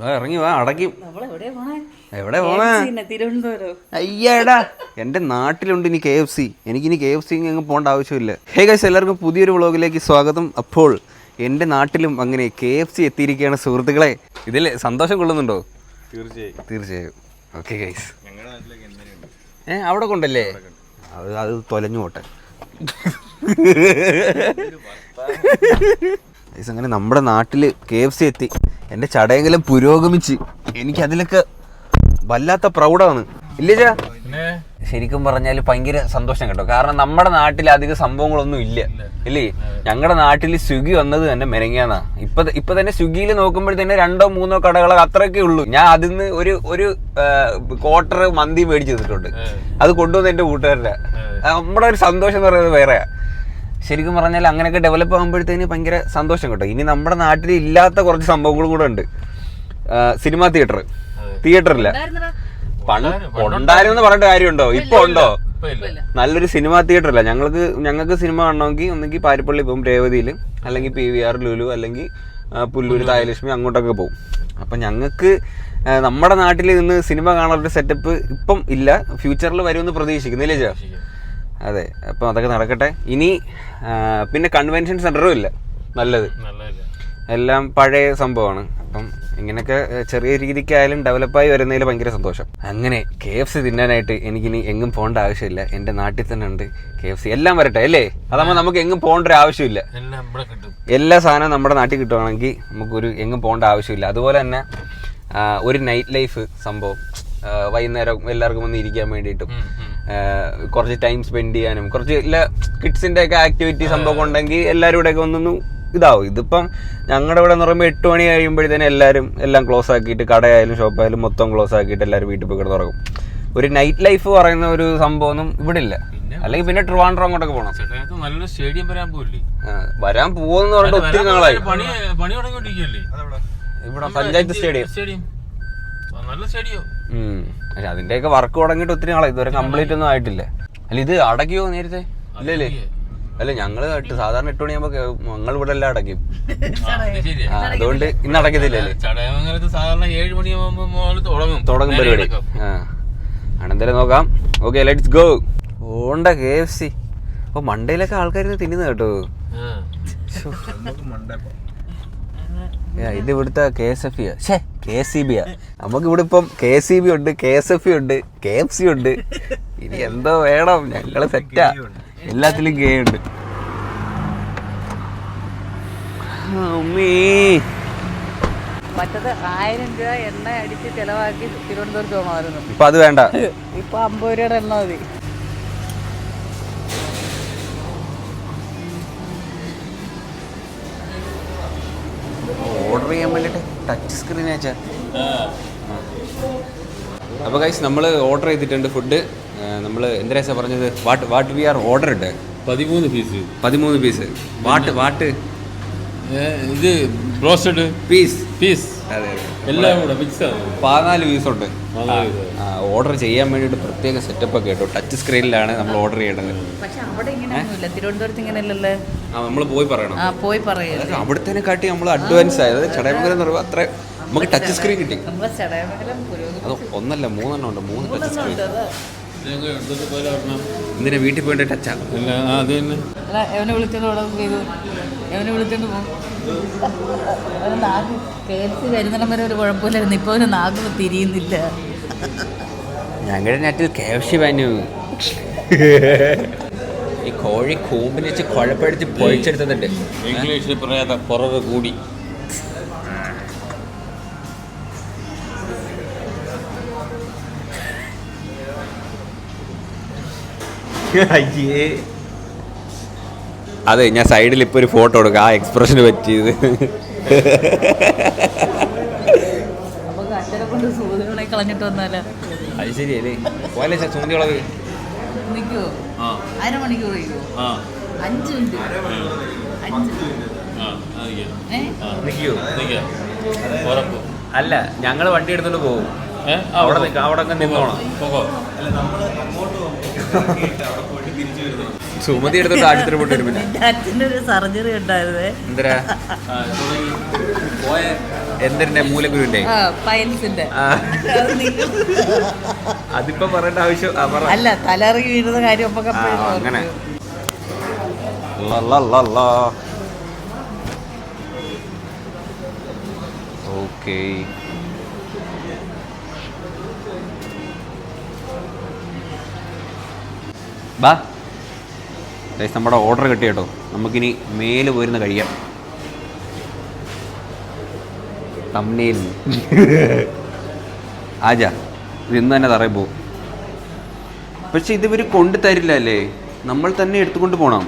ഇറങ്ങി വാ, അടയ്ക്കും. എവിടെ പോണേ? അയ്യടാ, എൻ്റെ നാട്ടിലുണ്ട് ഇനി KFC. എനിക്കിനി KFC അങ്ങ് പോകേണ്ട ആവശ്യമില്ല. ഹേ ഗൈസ്, എല്ലാവർക്കും പുതിയൊരു വ്ളോഗിലേക്ക് സ്വാഗതം. അപ്പോൾ എൻ്റെ നാട്ടിലും അങ്ങനെ KFC എത്തിയിരിക്കുകയാണ് സുഹൃത്തുക്കളെ. ഇതിൽ സന്തോഷം കൊള്ളുന്നുണ്ടോ? തീർച്ചയായും. ഓക്കെ ഗൈസ്, അവിടെ കൊണ്ടല്ലേ? അത് തൊലഞ്ഞു പോട്ടെ. അങ്ങനെ നമ്മുടെ നാട്ടിൽ KFC എത്തി. എൻ്റെ ചടയെങ്കിലും പുരോഗമിച്ച് എനിക്കതിലൊക്കെ വല്ലാത്ത പ്രൗഡാണ്. ഇല്ലേ ചാ? ശരിക്കും പറഞ്ഞാൽ ഭയങ്കര സന്തോഷം കേട്ടോ. കാരണം നമ്മുടെ നാട്ടിൽ അധികം സംഭവങ്ങളൊന്നും ഇല്ല, ഇല്ലേ? ഞങ്ങളുടെ നാട്ടിൽ സ്വിഗ്ഗി വന്നത് തന്നെ മെനങ്ങാന്നാ. ഇപ്പൊ തന്നെ സ്വിഗ്ഗിയിൽ നോക്കുമ്പോൾ തന്നെ 2-3 കടകൾ അത്രയൊക്കെ ഉള്ളൂ. ഞാൻ അതിൽ നിന്ന് ഒരു ക്വാർട്ടർ മന്തി മേടിച്ച് തന്നിട്ടുണ്ട്. അത് കൊണ്ടുവന്ന് എൻ്റെ കൂട്ടുകാരുടെ. നമ്മുടെ ഒരു സന്തോഷം എന്ന് പറയുന്നത് വേറെയാ. ശരിക്കും പറഞ്ഞാൽ അങ്ങനെയൊക്കെ ഡെവലപ്പ് ആകുമ്പോഴത്തേന് ഭയങ്കര സന്തോഷം കേട്ടോ. ഇനി നമ്മുടെ നാട്ടിൽ ഇല്ലാത്ത കുറച്ച് സംഭവങ്ങളും കൂടെ ഉണ്ട്. സിനിമാ തിയേറ്ററില്ല. ഉണ്ടായിരുന്നു പറഞ്ഞിട്ട് കാര്യമുണ്ടോ? ഇപ്പൊ ഉണ്ടോ? നല്ലൊരു സിനിമാ തിയേറ്റർ ഇല്ല. ഞങ്ങൾക്ക് സിനിമ കാണണമെങ്കിൽ ഒന്നെങ്കിൽ പാരിപ്പള്ളി പോകും, രേവതിയിൽ, അല്ലെങ്കിൽ PVR ലുലു, അല്ലെങ്കിൽ പുല്ലൂര് തായലക്ഷ്മി, അങ്ങോട്ടൊക്കെ പോകും. അപ്പം ഞങ്ങൾക്ക് നമ്മുടെ നാട്ടിൽ നിന്ന് സിനിമ കാണാനുള്ള സെറ്റപ്പ് ഇപ്പം ഇല്ല. ഫ്യൂച്ചറിൽ വരുമെന്ന് പ്രതീക്ഷിക്കുന്നില്ലേ ചാ? അതെ, അപ്പം അതൊക്കെ നടക്കട്ടെ. ഇനി പിന്നെ കൺവെൻഷൻ സെൻ്ററും ഇല്ല നല്ലത്, എല്ലാം പഴയ സംഭവമാണ്. അപ്പം ഇങ്ങനെയൊക്കെ ചെറിയ രീതിക്കായാലും ഡെവലപ്പായി വരുന്നതിൽ ഭയങ്കര സന്തോഷം. അങ്ങനെ KFC തിന്നാനായിട്ട് എനിക്കിനി എങ്ങും പോകേണ്ട ആവശ്യമില്ല. എൻ്റെ നാട്ടിൽ തന്നെ ഉണ്ട് KFC. എല്ലാം വരട്ടെ അല്ലേ? അതാകുമ്പോൾ നമുക്ക് എങ്ങും പോകേണ്ട ഒരു ആവശ്യമില്ല. എല്ലാ സാധനവും നമ്മുടെ നാട്ടിൽ കിട്ടുവാണെങ്കിൽ നമുക്കൊരു എങ്ങും പോകേണ്ട ആവശ്യമില്ല. അതുപോലെ തന്നെ ഒരു നൈറ്റ് ലൈഫ് സംഭവം, വൈകുന്നേരം എല്ലാവർക്കും വന്ന് ഇരിക്കാൻ വേണ്ടിയിട്ടും കുറച്ച് ടൈം സ്പെൻഡ് ചെയ്യാനും കുറച്ച് കിഡ്സിൻ്റെ ഒക്കെ ആക്ടിവിറ്റി സംഭവം ഉണ്ടെങ്കിൽ എല്ലാവരും കൂടെയൊക്കെ ഒന്നൊന്ന് ഇതാവും. ഇതിപ്പം ഞങ്ങളുടെ ഇവിടെ എന്ന് പറയുമ്പോൾ 8 മണി കഴിയുമ്പോഴത്തേനും എല്ലാം ക്ലോസ് ആക്കിയിട്ട്, കടയായാലും ഷോപ്പായാലും മൊത്തം ക്ലോസ് ആക്കിയിട്ട് എല്ലാവരും വീട്ടിൽ പോയി കിടന്ന് തുടങ്ങും. ഒരു നൈറ്റ് ലൈഫ് പറയുന്ന ഒരു സംഭവമൊന്നും ഇവിടെ ഇല്ല. അല്ലെങ്കിൽ പിന്നെ ട്രിവാൻഡ്രം അങ്ങോട്ടൊക്കെ പോകണം. നല്ലൊരു സ്റ്റേഡിയം വരാൻ പോകുമെന്ന് പറഞ്ഞിട്ട് ഒത്തിരി നാളായി. ഇവിടെ പഞ്ചായത്ത് സ്റ്റേഡിയം നല്ല സ്റ്റേഡിയം. പക്ഷെ അതിന്റെയൊക്കെ വർക്ക് തുടങ്ങിയിട്ട് ഒത്തിരി നാളായി. ഇതുവരെ കംപ്ലീറ്റ് ഒന്നും ആയിട്ടില്ല. അല്ല, ഇത് അടയ്ക്കുമോ നേരത്തെ? ഇല്ലല്ലേ? അല്ല, ഞങ്ങള് സാധാരണ 8 മണിയാകുമ്പോ ഞങ്ങൾ ഇവിടെ എല്ലാം അടയ്ക്കും. അതുകൊണ്ട് ഇന്ന് അടയ്ക്കത്തില്ലല്ലേ? സാധാരണ 7 മണിയാകുമ്പോ തുടങ്ങും പരിപാടി. ആണെന്തായാലും നോക്കാം. Okay, let's go. ഓണ്ട KFC. അപ്പൊ മണ്ടയിലൊക്കെ ആൾക്കാർ തിന്നുന്നത് കേട്ടോ. ഇത് ഇവിടുത്തെ KCB. നമുക്ക് ഇവിടെ ഇപ്പം KCB ഉണ്ട്, KSF ഉണ്ട്, KFC ഉണ്ട്. ഇനി എന്തോ വേണം? ഞങ്ങള് സെറ്റാ, എല്ലാത്തിലും K ഉണ്ട്. മറ്റത് 1000 രൂപ എണ്ണ അടിച്ച് ചെലവാക്കി തിരുവനന്തപുരത്ത് പോകണമായിരുന്നു. ഇപ്പൊ അത് വേണ്ട. ഇപ്പൊ 50 രൂപയുടെ എണ്ണ മതി. ഓർഡർ ചെയ്യാൻ വേണ്ടിട്ട് ടച്ച് സ്ക്രീൻ വെച്ചാ. അപ്പോൾ ഗൈസ്, നമ്മൾ ഓർഡർ ചെയ്തിട്ടുണ്ട് ഫുഡ്. നമ്മൾ എന്തിനാ പറഞ്ഞത്? What we are ordered 13 piece. 13 piece. What ഇത് ബ്രോസ്റ്റഡ് പീസ്. അതെ, എല്ലാം കൂടെ മിക്സ് ആണ്. 14 പീസുണ്ട്. ഓർഡർ ചെയ്യാൻ വേണ്ടിയിട്ട് പ്രത്യേക സെറ്റപ്പ് ഒക്കെ കേട്ടോ. ടച്ച് സ്ക്രീനിലാണ് നമ്മൾ ഓർഡർ ചെയ്യേണ്ടത്. പക്ഷെ അവിടെ ഇങ്ങനെയൊന്നുമില്ല, തിരുവനന്തപുരത്ത് ഇങ്ങനെയല്ലല്ലേ? നമ്മൾ പോയി പറയണം. അവിടത്തേനെ കാട്ടി നമ്മൾ അഡ്വാൻസ് ആയത്. ചടയമംഗലം എന്ന് പറയുമ്പോൾ അത്ര നമുക്ക് ടച്ച് സ്ക്രീൻ കിട്ടി. അത് 1 അല്ല 3 എണ്ണം ഉണ്ട്. 3 ടച്ച് സ്ക്രീൻ. എന്തിനാ വീട്ടിൽ പോയിട്ട് ടച്ചാ? എവനെ വിളിച്ചോണ്ട് പോകും. KFC വരുന്നിടം വരെ ഒരു കുഴപ്പമില്ലായിരുന്നു. ഇപ്പൊ ഒരു നാഗ് തിരിയുന്നില്ല. ഞങ്ങളുടെ നാട്ടിൽ KFC വാങ്ങു. ഈ കോഴി കൂമ്പിന് വെച്ച് കുഴപ്പടിച്ച് പൊഴിച്ചെടുത്തിട്ടുണ്ട്. ഇംഗ്ലീഷിൽ പറയാത്ത കുറവ് കൂടി. അതെ, ഞാൻ സൈഡിൽ ഇപ്പൊ ഒരു ഫോട്ടോ എടുക്കാം. ആ എക്സ്പ്രഷന് പറ്റിയത്. കളഞ്ഞിട്ട് വന്നാലോ? അത് ശരിയല്ലേ? പോലെ സൂന്തികളൊക്കെ നിൽക്കുവോ? 1/2 മണിക്കൂർ 5 മിനിറ്റ്. നിൽക്കുവോ? അല്ല, ഞങ്ങൾ വണ്ടി എടുത്തോണ്ട് പോകും. അവിടെ നിൽക്കാം, അവിടെ ഒക്കെ നിന്നോണം. സുമതി എടുത്തിട്ട് ആശുപത്രി പോയിട്ട് വരും. പിന്നെ അച്ഛൻ്റെ ഒരു സർജറി ഉണ്ടായിരുന്നേ. എന്തരാ എന്തിന്റെ മൂലഗുരുവിന്റെ പൈൽസിന്റെ. അതിപ്പോ പറയേണ്ട ആവശ്യം അല്ല, തലറിങ്ങി വീഴുന്ന കാര്യം അങ്ങനെ. ഓക്കേ, ബാ നമ്മുടെ ഓർഡർ കിട്ടി കേട്ടോ. നമുക്കിനി മേല് പോയിരുന്ന് കഴിയാം. തമ്മിൽ ആജാ, ഇത് ഇന്ന് തന്നെ തറയിൽ പോവും. പക്ഷെ ഇതിവർ കൊണ്ടു തരില്ല അല്ലേ, നമ്മൾ തന്നെ എടുത്തുകൊണ്ട് പോകണം.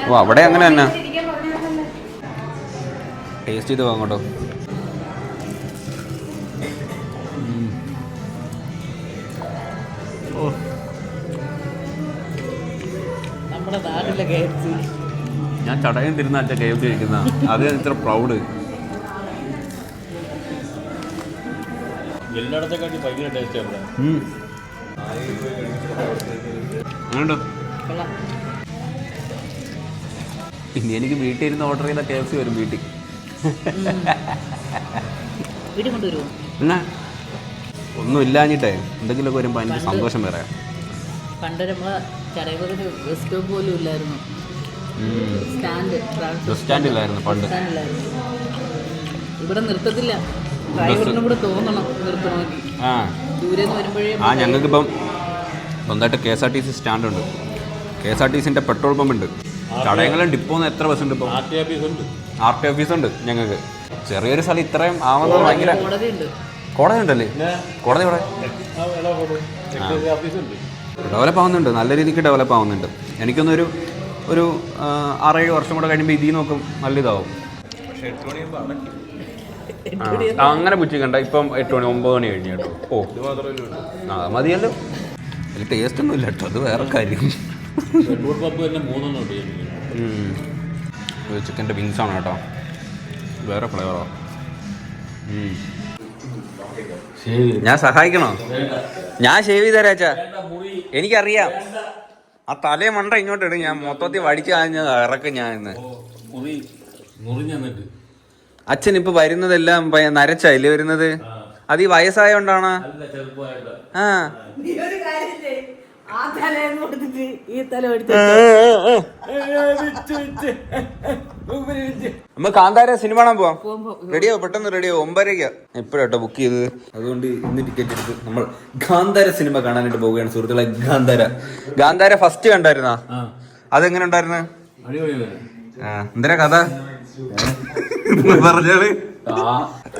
ഓ, അവിടെ അങ്ങനെ തന്നെ. ടേസ്റ്റ് ചെയ്ത് പോകാം കേട്ടോ. നമ്മുടെ നാട്ടിലെ KFC. ഞാൻ ചടയം തിരുന്ന അച്ഛൻ KFC കഴിക്കുന്ന അത് ഇത്ര പ്രൗഡ്. എല്ലായിടത്തെക്കാട്ടി ഭയങ്കര ടേസ്റ്റ് അവിടെ. പിന്നെ എനിക്ക് വീട്ടിൽ ഇരുന്ന് ഓർഡർ ചെയ്ത KFC വരും വീട്ടിൽ. വീട്ടിൽ കൊണ്ടുവരുമോ? പിന്നെ ഒന്നും ഇല്ലാഞ്ഞിട്ടേ എന്തെങ്കിലുമൊക്കെ വരുമ്പോൾ എനിക്ക് സന്തോഷം വേറെ. പണ്ട് നമ്മളെ ചടയപുരത്ത് ബസ് സ്റ്റോപ്പ് പോലും ഇല്ലായിരുന്നു. ബസ് സ്റ്റാൻഡില്ലായിരുന്നു പണ്ട്. ഇവിടെ നിർത്തത്തില്ല, ഡ്രൈവറിനും കൂടെ തോന്നണം നിർത്തണമെങ്കിൽ. ദൂരെ നിന്ന് വരുമ്പോഴേ. ഞങ്ങൾക്കിപ്പം സ്വന്തമായിട്ട് KSRTC സ്റ്റാൻഡുണ്ട്. KSRTCൻ്റെ പെട്രോൾ പമ്പ് ഉണ്ട്. ചടയങ്ങളും ഡിപ്പോന്ന് എത്ര ബസ് ഉണ്ട് ഇപ്പോൾ? RT ഓഫീസുണ്ട് ഞങ്ങൾക്ക്. ചെറിയൊരു സ്ഥലം ഇത്രയും ആവുന്നത് ഭയങ്കര. കോടതി ഉണ്ടല്ലേ? കോടതി ഇവിടെ ഡെവലപ്പ് ആവുന്നുണ്ട്, നല്ല രീതിക്ക് ഡെവലപ്പ് ആവുന്നുണ്ട്. എനിക്കൊന്നൊരു 6-7 വർഷം കൂടെ കഴിയുമ്പോൾ ഇതിൽ നോക്കും നല്ല ഇതാവും. അങ്ങനെ പുച്ഛിക്കണ്ട, ഇപ്പം 8 മണി 9 മണി കഴിഞ്ഞു കേട്ടോ. ഓ, മതിയല്ലോ. അതിൽ ടേസ്റ്റ് ഒന്നും ഇല്ല കേട്ടോ, അത് വേറെ കാര്യം. ചിക്കൻ്റെ വിങ്സാണ് കേട്ടോ, വേറെ ഫ്ലേവറോ. ഞാൻ സഹായിക്കണോ? ഞാൻ ഷേവ് ചെയ്ത് തരാം അച്ഛാ, എനിക്കറിയാം. ആ തലേ മണ്ട ഇങ്ങോട്ട് ഇടും, ഞാൻ മൊത്തത്തിൽ വടിച്ച് ഇറക്കും ഞാൻ ഇന്ന്. അച്ഛൻ ഇപ്പൊ വരുന്നതെല്ലാം നരച്ചല്ലേ വരുന്നത്? അത് ഈ വയസ്സായോണ്ടാണ്. ആ, നമ്മ കാന്താര സിനിമ കാണാൻ പോവാം. റെഡിയോ, പെട്ടെന്ന് റെഡിയോ. 9:30 എപ്പോഴാട്ടോ ബുക്ക് ചെയ്തത്, അതുകൊണ്ട് ഇന്ന് ടിക്കറ്റ് എടുത്ത് നമ്മൾ കാന്താര സിനിമ കാണാനായിട്ട് പോവുകയാണ് സുഹൃത്തുക്കളെ. ഗാന്ധാര ഫസ്റ്റ് കണ്ടായിരുന്നാ? അതെങ്ങനെ ഉണ്ടായിരുന്നു? എന്തരാ കഥ പറഞ്ഞാല്?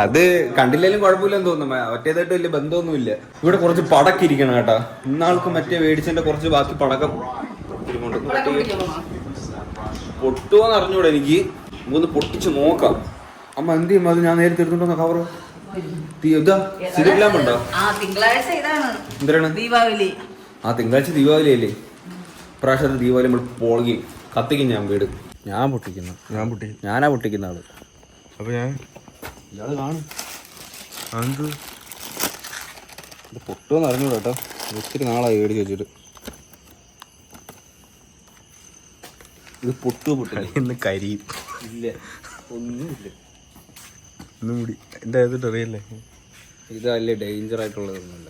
അത് കണ്ടില്ലേലും കുഴപ്പമില്ലെന്ന് തോന്നുന്നു. മറ്റേതായിട്ട് വലിയ ബന്ധമൊന്നുമില്ല. ഇവിടെ കുറച്ച് പടക്കം ഇരിക്കണം കേട്ടാ. ഇന്നാൾക്ക് മറ്റേ മേടിച്ചതിന്റെ കുറച്ച് ബാക്കി പടക്കം പൊട്ടുവോന്ന് അറിഞ്ഞൂടെ എനിക്ക്. നമുക്കൊന്ന് പൊട്ടിച്ച് നോക്കാം. അമ്മ എന്ത് ചെയ്യുമ്പോ അത് ഞാൻ നേരത്തെ എടുത്തോണ്ടോ കവറ്? ഇതാ സിരിലാമുണ്ടോ? എന്തിനാണ്? ദീപാവലി. ആ, തിങ്കളാഴ്ച ദീപാവലി അല്ലേ? പ്രാവശ്യത്തെ ദീപാവലി നമ്മൾ പൊളകി കത്തിക്കും. ഞാൻ വീട് ഞാനാ പൊട്ടിക്കുന്ന ആള്. അപ്പൊ ഞാൻ ഇയാള് കാണും. ഇത് പൊട്ടുമെന്ന് അറിഞ്ഞൂടാ കേട്ടോ. ഒത്തിരി നാളായി മേടിച്ച് വെച്ചിട്ട്. ഇത് പൊട്ടില്ല, കരിയും ഇല്ല, ഒന്നുമില്ല. ഒന്നും കൂടി എൻ്റെ അറിയല്ലേ? ഇതല്ലേ ഡേഞ്ചർ ആയിട്ടുള്ളതൊന്നുമില്ല.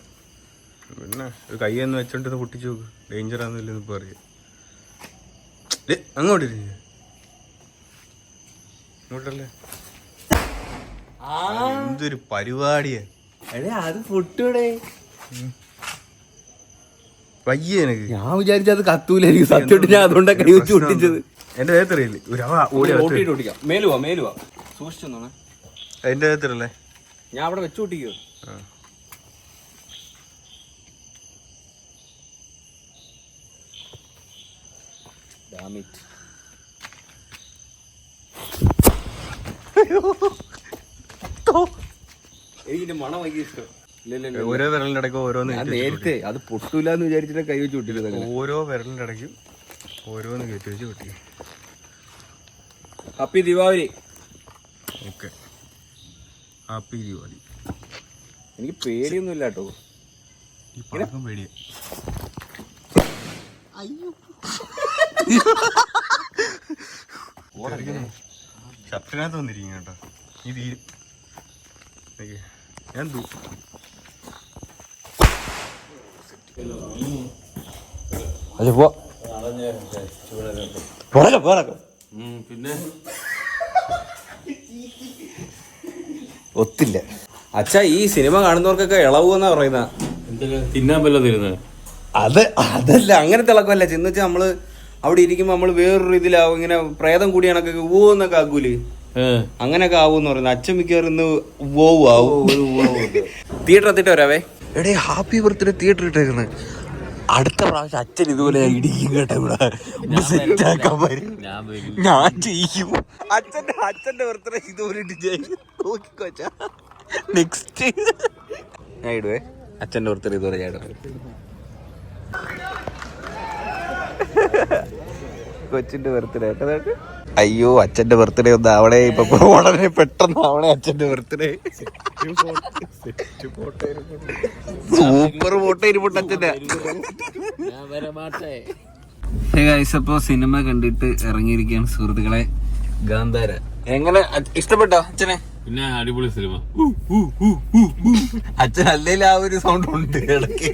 പിന്നെ ഒരു കൈയൊന്ന് വെച്ചോണ്ട് പൊട്ടിച്ചു നോക്ക്. ഡേഞ്ചർ ആണെന്നില്ലെന്ന് ഇപ്പൊ അറിയാം. അങ്ങോട്ട് ഇങ്ങോട്ടല്ലേ? എന്തൊരു പരിപാടിയാ. അത് പൊട്ടൂടെ വയ്യ എനിക്ക്. ഞാൻ വിചാരിച്ചത് കത്തൂല. എനിക്ക് സത്യമായിട്ട് ഞാൻ അതുകൊണ്ടാണ് കൈ വെച്ച് പൊട്ടിച്ചത്. എന്റെ ദേഹത്തറിയില്ലേ? ഓടിക്കാം. മേലുവാ സൂക്ഷിച്ചെന്നാണ്. അതിന്റെ ദേഹത്തല്ലേ? ഞാൻ അവിടെ വെച്ച് പൊട്ടിക്കോ. എനിക്കിന്റെ മണം ഭയങ്കര ഇഷ്ടം. ഓരോ വിരലിന്റെ ഇടയ്ക്ക് ഓരോന്ന് നേരത്തെ അത് പൊട്ടൂലെന്ന് വിചാരിച്ചിട്ട് കൈ വെച്ച് പൊട്ടിയത്. ഓരോ വിരലിന്റെ ഇടയ്ക്കും ഓരോന്ന് കയറ്റി വെച്ച് പൊട്ടിക്കും. Happy Deepavali. Okay, happy Deepavali. എനിക്ക് പേടിയൊന്നും ഇല്ല കേട്ടോ. ഈ പടക്കം പേടിയാ. ഷർട്ടിനകത്ത് വന്നിരിക്കും കേട്ടോ. ഈ തീരും ഞാൻ പിന്നെ ഒത്തില്ല. അച്ഛാ ഈ സിനിമ കാണുന്നവർക്കൊക്കെ ഇളവെന്നാ പറയുന്ന. തിന്നാൻ വല്ലതും തരുന്നത്? അതല്ല, അങ്ങനത്തെ ഇളക്കമല്ല. ചെന്ന് വെച്ചാൽ നമ്മള് അവിടെ ഇരിക്കുമ്പോ നമ്മള് വേറൊരു ഇതിലാവും, ഇങ്ങനെ പ്രേതം കൂടി കണക്കൊക്കെ ഊന്നൊക്കെ ആക്കൂല്, അങ്ങനെയൊക്കെ ആവൂന്ന് പറയുന്നത്. അച്ഛൻ മിക്കവാറും ഇന്ന് ആവും. തിയേറ്റർ എത്തിയിട്ട് വരാവേ. എടേ ഹാപ്പി ബർത്ത്ഡേ തിയേറ്റർ ഇട്ടേക്കുന്നത്. അടുത്ത പ്രാവശ്യം അച്ഛൻ ഇതുപോലെ ഇടിക്കും കേട്ടോ. ഇവിടെ സെറ്റ് ആക്കാൻ വരും, ഞാൻ ചെയ്യും. അച്ഛന്റെ ബർത്ത്ഡേ ഇതുപോലെ നോക്കിക്കോ അച്ഛാ. നെക്സ്റ്റ് ഞാൻ ഇടുവേ. അച്ഛന്റെ ബർത്ത്ഡേ ഇതുപോലെ ഞാൻ ഇടുവേ. കൊച്ചിന്റെ ബർത്ത്ഡേ കേട്ടോ. അയ്യോ അച്ഛന്റെ ബർത്ത്ഡേ ഒന്ന് അവിടെ ഇപ്പൊ ഉടനെ പെട്ടെന്ന് അവിടെ അച്ഛന്റെ ബർത്ത്ഡേ. സൂപ്പർ ഫോട്ടോ ഇരിപ്പുണ്ട് അച്ഛന്റെ. അപ്പൊ സിനിമ കണ്ടിട്ട് ഇറങ്ങിയിരിക്കുകയാണ് സുഹൃത്തുക്കളെ. ഗാന്ധാര എങ്ങനെ ഇഷ്ടപ്പെട്ടോ അച്ഛനെ? പിന്നെ അടിപൊളി സിനിമ. അച്ഛൻ അല്ലേലും ആ ഒരു സൗണ്ട് ഉണ്ട് ഇടയ്ക്ക്.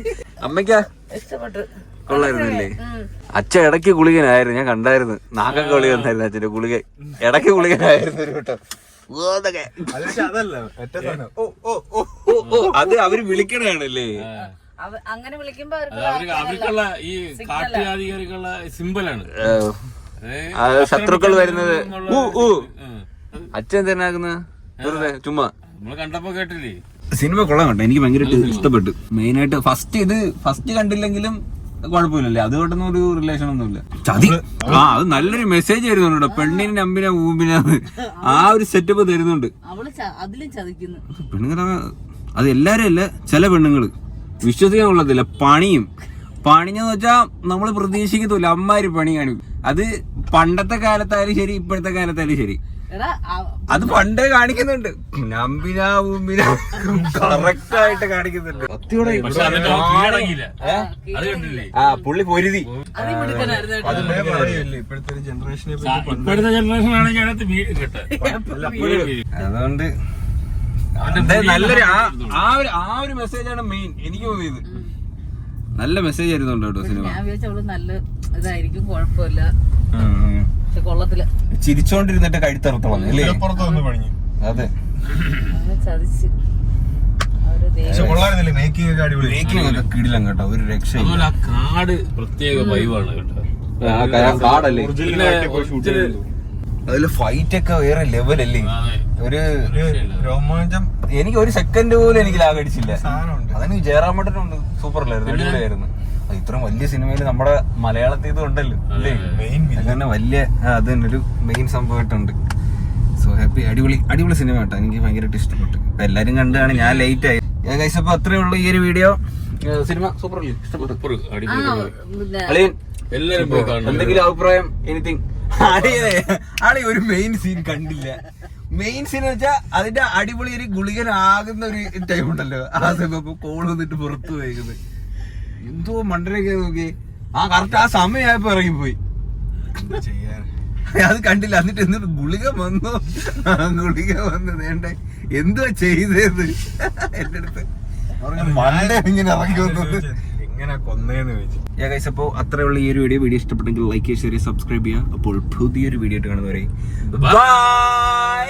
അമ്മയ്ക്കാ ഇഷ്ടപ്പെട്ടു, കൊള്ളായിരുന്നില്ലേ? അച്ഛൻ ഇടയ്ക്ക് ഗുളികനായിരുന്നു, ഞാൻ കണ്ടായിരുന്നു. നാക്കൊക്കെ ഗുളിക വന്നായിരുന്നു അച്ഛന്റെ ഗുളിക. ഇടയ്ക്ക് ഗുളികനായിരുന്നു ഒരു കേട്ടോ. അത് അവര് വിളിക്കണാണല്ലേ? അങ്ങനെ വിളിക്കുമ്പോ അവർക്കുള്ള ഈ കാട്ടുജാതികാരിക്കുള്ള സിമ്പലാണ് ശത്രുക്കൾ വരുന്നത്. അച്ഛൻ തന്നെ ആക്കുന്നത് ചുമ്മാ. നമ്മള് കണ്ടപ്പോ കേട്ടില്ലേ? സിനിമ കൊള്ളാൻ കണ്ടോ? എനിക്ക് ഭയങ്കരമായിട്ട് ഇഷ്ടപ്പെട്ടു. മെയിനായിട്ട് ഫസ്റ്റ് കണ്ടില്ലെങ്കിലും കുഴപ്പമില്ലല്ലേ, അതുകൊണ്ടൊന്നും ഒരു റിലേഷൻ ഒന്നുമില്ല. ചതി അത് നല്ലൊരു മെസ്സേജ് തരുന്നുണ്ട്. പെണ്ണിന് നമ്പിന ഊമ്പിനാന്ന് ആ ഒരു സെറ്റപ്പ് തരുന്നുണ്ട്. പെണ്ണുങ്ങൾ അത് എല്ലാരും അല്ല, ചില പെണ്ണുങ്ങള് വിശ്വസിക്കാൻ കൊള്ളത്തില്ല. പണിഞ്ഞെന്ന് വെച്ചാ നമ്മള് പ്രതീക്ഷിക്കത്തില്ല. അമ്മാര് പണി കാണിക്കും. അത് പണ്ടത്തെ കാലത്തായാലും ശരി, ഇപ്പോഴത്തെ കാലത്തായാലും ശരി, അത് പണ്ടേ കാണിക്കുന്നുണ്ട്. നമ്പിന ഊമ്പിന കറക്റ്റ് ആയിട്ട് കാണിക്കുന്നുണ്ട്. പുള്ളി പൊരുതി. ഇപ്പോഴത്തെ ജനറേഷനെ ഇപ്പോഴത്തെ ജനറേഷൻ ആണെങ്കിൽ അതുകൊണ്ട് നല്ലൊരു ആ ഒരു മെസ്സേജാണ് മെയിൻ എനിക്ക് തോന്നിയത്. നല്ല മെസ്സേജ് ആയിരുന്നുണ്ട് കേട്ടോ സിനിമ. ഞാൻ വിചാരിച്ചു നല്ല ഇതായിരിക്കും, കുഴപ്പമില്ല. കൊള്ളത്തില്ല. ചിരിച്ചോണ്ടിരുന്നിട്ട് കഴുത്തറുത്തോളം അല്ലേ? അതെ, ചതിച്ച് കിടിലം കേട്ടോ, ഒരു രക്ഷയില്ല. ആ കാട് പ്രത്യേക വൈബാണ് കേട്ടോ. കാടല്ലേ അതില് ഫൈറ്റ് ഒക്കെ വേറെ ലെവലല്ലേ? ഒരു രോമാഞ്ചം. എനിക്ക് ഒരു സെക്കൻഡ് പോലും എനിക്ക് ലാഗടിച്ചില്ല. അതിന് ജയറാമേട്ടനുണ്ട്, സൂപ്പർ അല്ലായിരുന്നു, അടിപൊളിയായിരുന്നു. ഇത്രയും വലിയ സിനിമയിൽ നമ്മുടെ മലയാളത്തിൽ ഇത് ഉണ്ടല്ലോ അല്ലേ? അങ്ങനെ വലിയ അത് തന്നെ ഒരു മെയിൻ സംഭവമായിട്ടുണ്ട്. So happy. അടിപൊളി സിനിമ കേട്ടോ, എനിക്ക് ഭയങ്കരമായിട്ട് ഇഷ്ടപ്പെട്ടു. ഇപ്പൊ എല്ലാരും കണ്ടാണ്, ഞാൻ ലേറ്റ് ആയി. അപ്പൊ അത്രേ ഉള്ളൂ ഈ ഒരു വീഡിയോ. സിനിമ സൂപ്പർ അല്ലേ? ഇഷ്ടപ്പെട്ടു. എല്ലാരും പോയി കാണണം. എന്തെങ്കിലും അഭിപ്രായം? എനിത്തിങ്? ആളെ ഒരു മെയിൻ സീൻ കണ്ടില്ല. മെയിൻ സീൻ വെച്ചാൽ അതിന്റെ അടിപൊളി ഒരു ഗുളികനാകുന്ന ഒരു ടൈം ഉണ്ടല്ലോ, ആ സമയം കോൾ വന്നിട്ട് പുറത്തു പോയത് എന്തോ മണ്ടനൊക്കെ നോക്കി. കറക്റ്റ് ആ സമയമായപ്പോ ഇറങ്ങിപ്പോയി. അത് കണ്ടില്ല. എന്നിട്ട് ഗുളിക വന്നു വേണ്ടേ എന്തുവാ ചെയ്തത് എന്റെ അടുത്ത് മണ്ട ഇങ്ങനെ ഇറങ്ങി വന്നത് എങ്ങനെ കൊന്നേന്ന് ചോദിച്ചു. അപ്പോൾ അത്രയുള്ള ഈ ഒരു വീഡിയോ ഇഷ്ടപ്പെട്ടെങ്കിൽ ലൈക്ക് ചെയ്യുക, ഷെയർ, സബ്സ്ക്രൈബ് ചെയ്യുക. അപ്പോൾ പുതിയൊരു വീഡിയോ ആയിട്ട് കാണുന്നവരെ ബൈ.